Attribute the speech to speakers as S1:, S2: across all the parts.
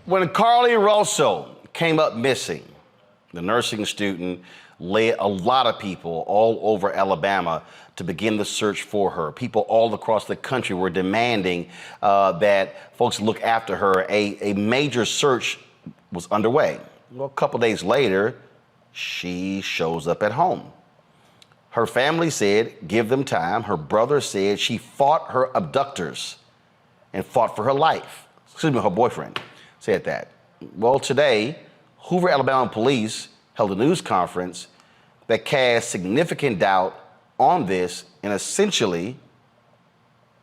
S1: When Carlee Russell came up missing, the nursing student led a lot of people all over Alabama to begin the search for her. People all across the country were demanding that folks look after her. A major search was underway. Well, a couple days later, she shows up at home. Her family said, give them time. Her brother said she fought her abductors and fought for her life. Excuse me, her boyfriend said that. Well, today, Hoover, Alabama police held a news conference that cast significant doubt on this and essentially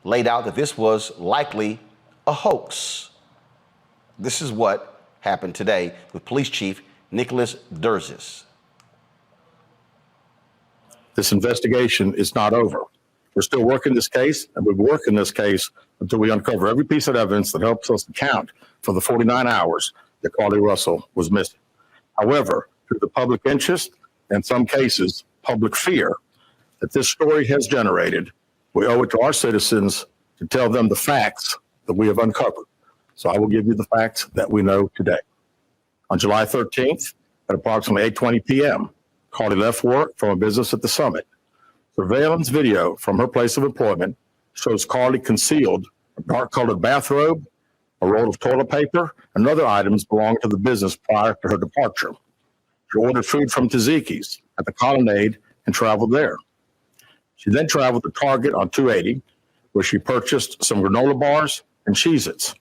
S1: laid out that this was likely a hoax. This is what happened today with Police Chief Nicholas Derzis.
S2: This investigation is not over. We're still working this case, and we'll work in this case until we uncover every piece of evidence that helps us account for the 49 hours that Carlee Russell was missing. However, through the public interest, and in some cases, public fear that this story has generated, we owe it to our citizens to tell them the facts that we have uncovered. So I will give you the facts that we know today. On July 13th, at approximately 8:20 p.m., Carlee left work from a business at the Summit. Surveillance video from her place of employment shows Carlee concealed a dark-colored bathrobe, a roll of toilet paper, and other items belonging to the business prior to her departure. She ordered food from Tzatziki's at the Colonnade and traveled there. She then traveled to Target on 280, where she purchased some granola bars and Cheez-Its.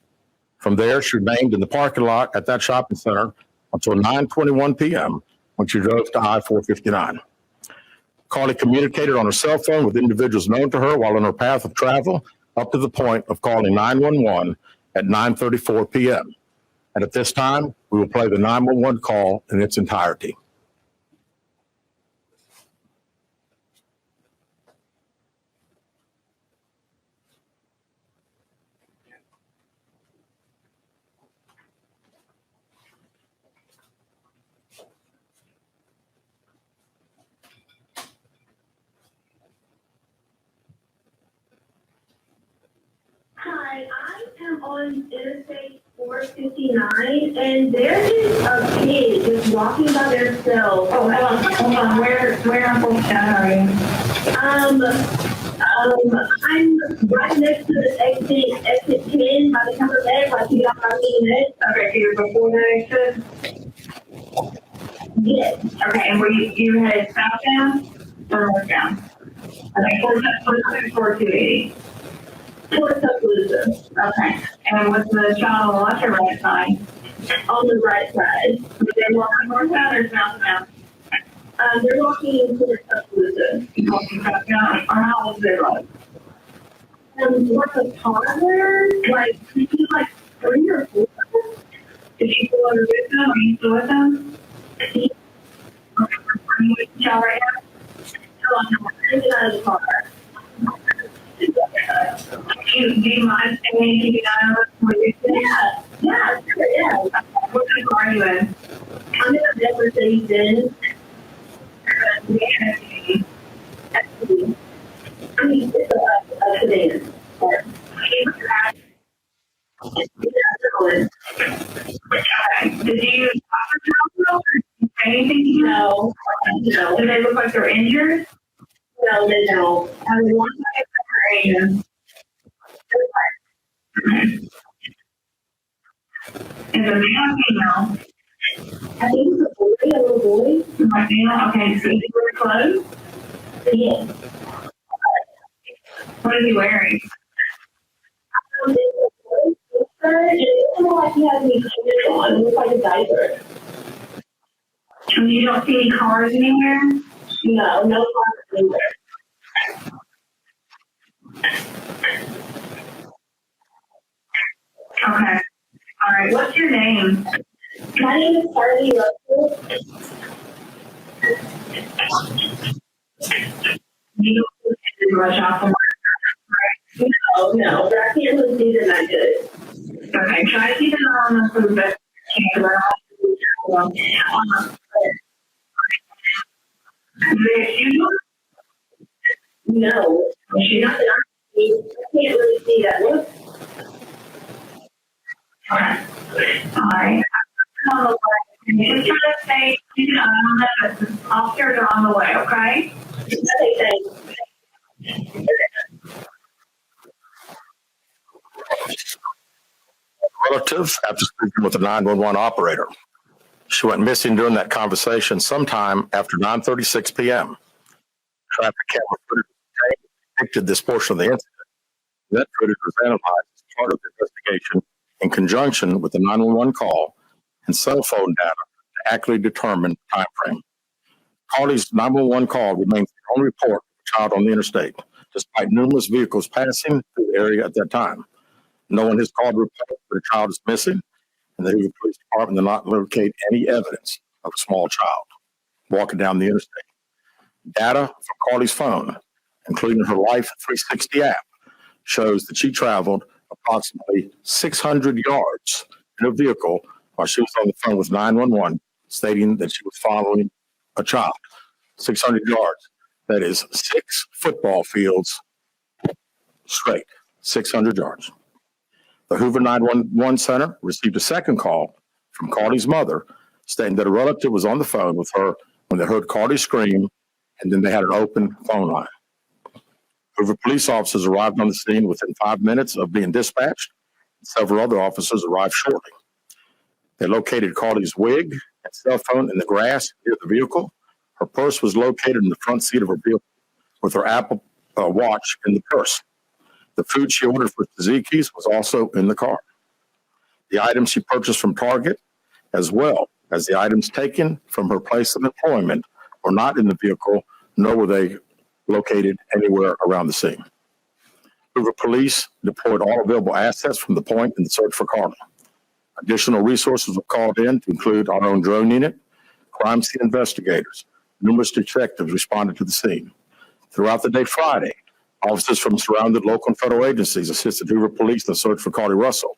S2: From there, she remained in the parking lot at that shopping center until 9:21 p.m. when she drove to I-459. Carlee communicated on her cell phone with individuals known to her while on her path of travel, up to the point of calling 911 at 9:34 p.m. And at this time, we will play the 911 call in its entirety.
S3: Hi, I am on Interstate 459, and there is a kid just walking by themselves. Oh, hold on. Where on 459 are you? I'm right next to the exit 10 by the cover bed, like you got my minute. Okay, so you're before that exit? Yes. Okay, and were you headed southbound or northbound? Okay, 480. Towards Tuscaloosa. Okay. And was the child on the left or right side? On the right side. Were they walking northbound or southbound? They're walking towards Tuscaloosa. Walking southbound? Or how old is they like? Like a toddler, like maybe like 3 or 4. Did you go under with them? Are you still with them? Are you with the child right now? No, I'm getting out of the car. Do you mind saying anything about it? Yeah, sure, yeah. What kind of car are you in? I'm in a Mercedes-Benz. I mean, it's a sedan. Did you talk to them or say anything? No. Do they look like they're injured? No, they don't. I mean, one side of the area. Is it male or female? I think it's a little boy. Like male? Okay, so is he wearing clothes? Yes. What is he wearing? It looks like he has any clothes on. It looks like a diaper. And you don't see any cars anywhere? No, no cars anywhere. Okay. All right. What's your name? My name is Carlee Russell. You don't rush off from work. No, but I can't really see that I did. Okay. Try to keep an eye on them for the best you can. No, she's not that I can't really see that. Look. Okay. All right. I'm on the way. And you just try to stay, on that, but the officers are on the way, okay? Okay, thanks.
S2: Relative, after speaking with the 911 operator, she went missing during that conversation sometime after 9:36 p.m. Traffic camera footage depicted this portion of the incident. That footage was analyzed as part of the investigation in conjunction with the 911 call and cell phone data to accurately determine the time frame. Carlee's 911 call remains the only report of a child on the interstate, despite numerous vehicles passing through the area at that time. No one has called to report that a child is missing, and the Hoover Police Department did not locate any evidence of a small child walking down the interstate. Data from Carlee's phone, including her Life 360 app, shows that she traveled approximately 600 yards in a vehicle while she was on the phone with 911, stating that she was following a child. 600 yards. That is 6 football fields straight. 600 yards. The Hoover 911 Center received a second call from Carlee's mother, stating that a relative was on the phone with her when they heard Carlee scream, and then they had an open phone line. Hoover police officers arrived on the scene within 5 minutes of being dispatched. Several other officers arrived shortly. They located Carlee's wig and cell phone in the grass near the vehicle. Her purse was located in the front seat of her vehicle with her Apple Watch in the purse. The food she ordered for Tzatziki's was also in the car. The items she purchased from Target, as well as the items taken from her place of employment, were not in the vehicle, nor were they located anywhere around the scene. Hoover police deployed all available assets from the point in the search for Carlee. Additional resources were called in to include our own drone unit, crime scene investigators. Numerous detectives responded to the scene. Throughout the day Friday, officers from surrounding local and federal agencies assisted Hoover police in the search for Carlee Russell.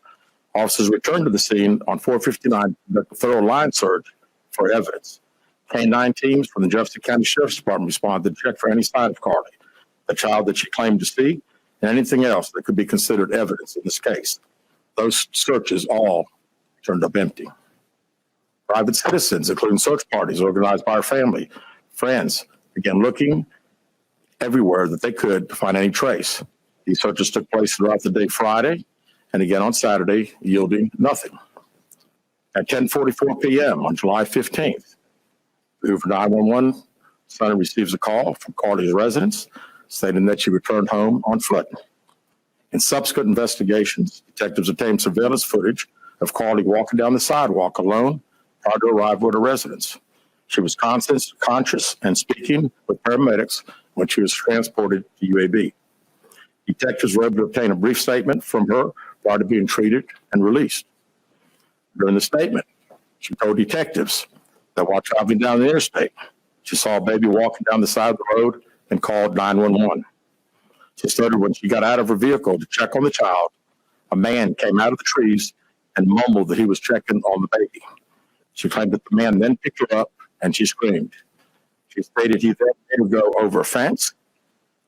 S2: Officers returned to the scene on 459 the thorough line search for evidence. K-9 teams from the Jefferson County Sheriff's Department responded to check for any sign of Carlee, the child that she claimed to see, and anything else that could be considered evidence in this case. Those searches all turned up empty. Private citizens, including search parties organized by our family, friends, began looking everywhere that they could to find any trace. These searches took place throughout the day Friday and again on Saturday, yielding nothing. At 10:44 p.m. on July 15th, the Hoover 911 center receives a call from Carlee's residence stating that she returned home on foot. In subsequent investigations, detectives obtained surveillance footage of Carlee walking down the sidewalk alone prior to arrival at her residence. She was conscious and speaking with paramedics when she was transported to UAB. Detectives were able to obtain a brief statement from her prior to being treated and released. During the statement, she told detectives that while traveling down the interstate, she saw a baby walking down the side of the road and called 911. She stated when she got out of her vehicle to check on the child, a man came out of the trees and mumbled that he was checking on the baby. She claimed that the man then picked her up and she screamed. She stated he then made her go over a fence.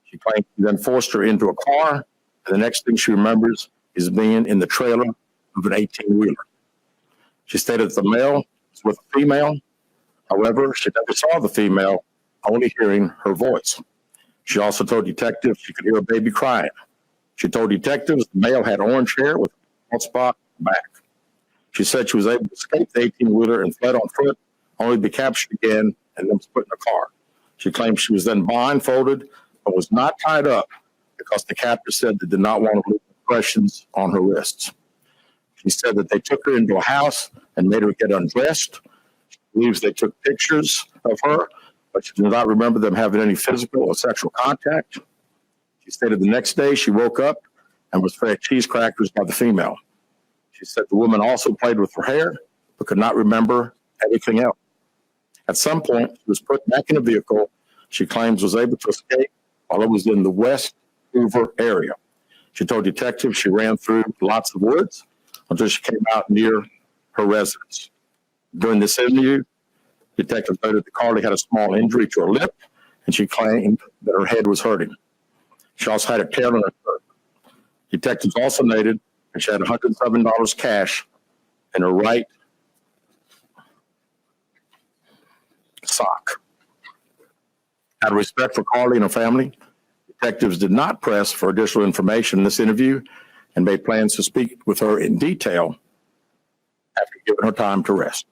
S2: She claimed he then forced her into a car, and the next thing she remembers is being in the trailer of an 18-wheeler. She stated that the male was with a female. However, she never saw the female, only hearing her voice. She also told detectives she could hear a baby crying. She told detectives the male had orange hair with a bald spot on the back. She said she was able to escape the 18-wheeler and fled on foot, only to be captured again and then was put in a car. She claimed she was then blindfolded but was not tied up because the captor said they did not want to leave impressions on her wrists. She said that they took her into a house and made her get undressed. She believes they took pictures of her, but she does not remember them having any physical or sexual contact. She stated the next day she woke up and was fed cheese crackers by the female. She said the woman also played with her hair, but could not remember anything else. At some point, she was put back in a vehicle she claims was able to escape while it was in the West Hoover area. She told detectives she ran through lots of woods until she came out near her residence. During this interview, detectives noted that Carlee had a small injury to her lip, and she claimed that her head was hurting. She also had a tear in her shirt. Detectives also noted that she had $107 cash in her right sock. Out of respect for Carlee and her family, detectives did not press for additional information in this interview and made plans to speak with her in detail after giving her time to rest.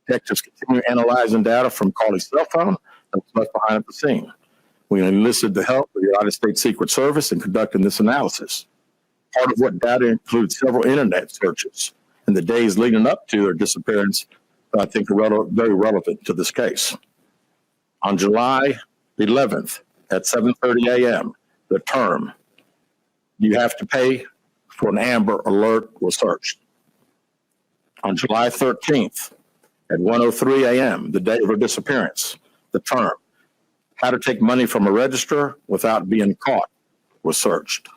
S2: Detectives continue analyzing data from Carlee's cell phone that was left behind at the scene. We enlisted the help of the United States Secret Service in conducting this analysis. Part of what data includes several internet searches in the days leading up to her disappearance that I think are very relevant to this case. On July 11th at 7:30 a.m., the term "you have to pay for an Amber Alert" was searched. On July 13th at 1:03 a.m., the day of her disappearance, the term "how to take money from a register without being caught" was searched.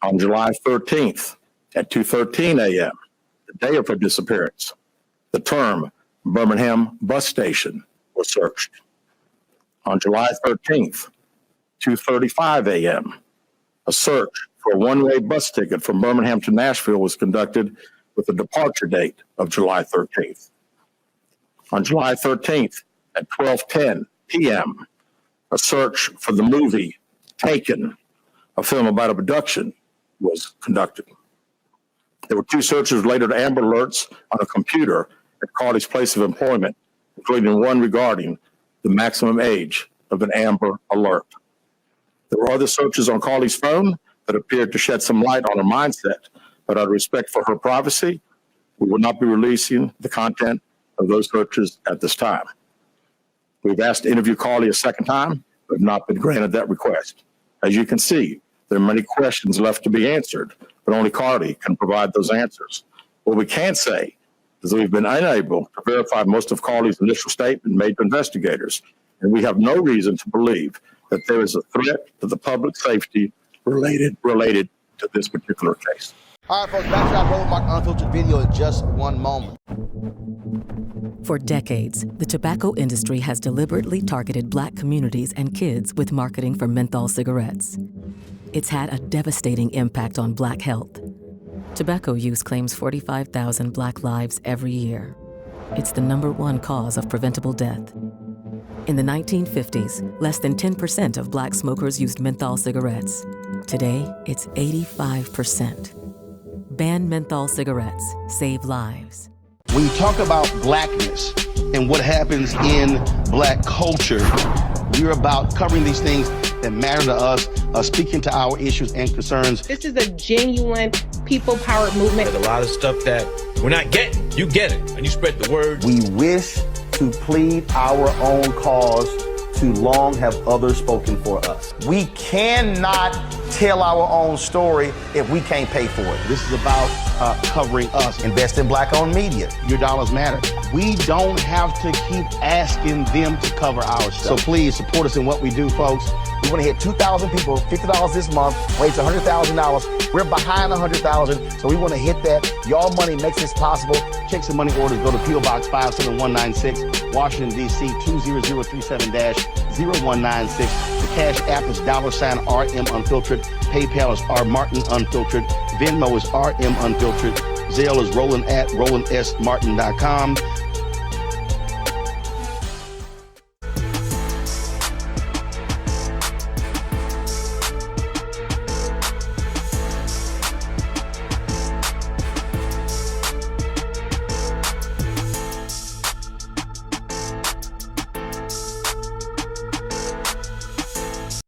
S2: On July 13th at 2:13 a.m., the day of her disappearance, the term "Birmingham bus station" was searched. On July 13th, 2:35 a.m., a search for a one-way bus ticket from Birmingham to Nashville was conducted with a departure date of July 13th. On July 13th at 12:10 p.m., a search for the movie Taken, a film about abduction, was conducted. There were 2 searches related to Amber Alerts on a computer at Carlee's place of employment, including one regarding the maximum age of an Amber Alert. There were other searches on Carlee's phone that appeared to shed some light on her mindset, but out of respect for her privacy, we will not be releasing the content of those searches at this time. We've asked to interview Carlee a second time, but have not been granted that request. As you can see, there are many questions left to be answered, but only Carlee can provide those answers. What we can say is that we've been unable to verify most of Carlee's initial statement made to investigators, and we have no reason to believe that there is a threat to the public safety related to this particular case.
S1: All right, folks, back to that Roland Unfiltered video in just one moment.
S4: For decades, the tobacco industry has deliberately targeted Black communities and kids with marketing for menthol cigarettes. It's had a devastating impact on Black health. Tobacco use claims 45,000 Black lives every year. It's the #1 cause of preventable death. In the 1950s, less than 10% of Black smokers used menthol cigarettes. Today, it's 85%. Ban menthol cigarettes. Save lives.
S1: When you talk about Blackness and what happens in Black culture, we're about covering these things that matter to us, speaking to our issues and concerns.
S5: This is a genuine people-powered movement.
S6: There's a lot of stuff that we're not getting. You get it, and you spread the word.
S1: We wish to plead our own cause. Too long have others spoken for us. We cannot tell our own story if we can't pay for it. This is about covering us. Invest in Black-owned media. Your dollars matter. We don't have to keep asking them to cover our stuff. So please support us in what we do, folks. We want to hit 2,000 people, $50 this month, raise $100,000. We're behind 100,000, so we want to hit that. Y'all money makes this possible. Checks and money orders go to P.O. Box 57196, Washington, D.C. 20037-0196. The Cash App is $RM Unfiltered. PayPal is R Martin Unfiltered. Venmo is RM Unfiltered. Zelle is Roland at RolandSMartin.com.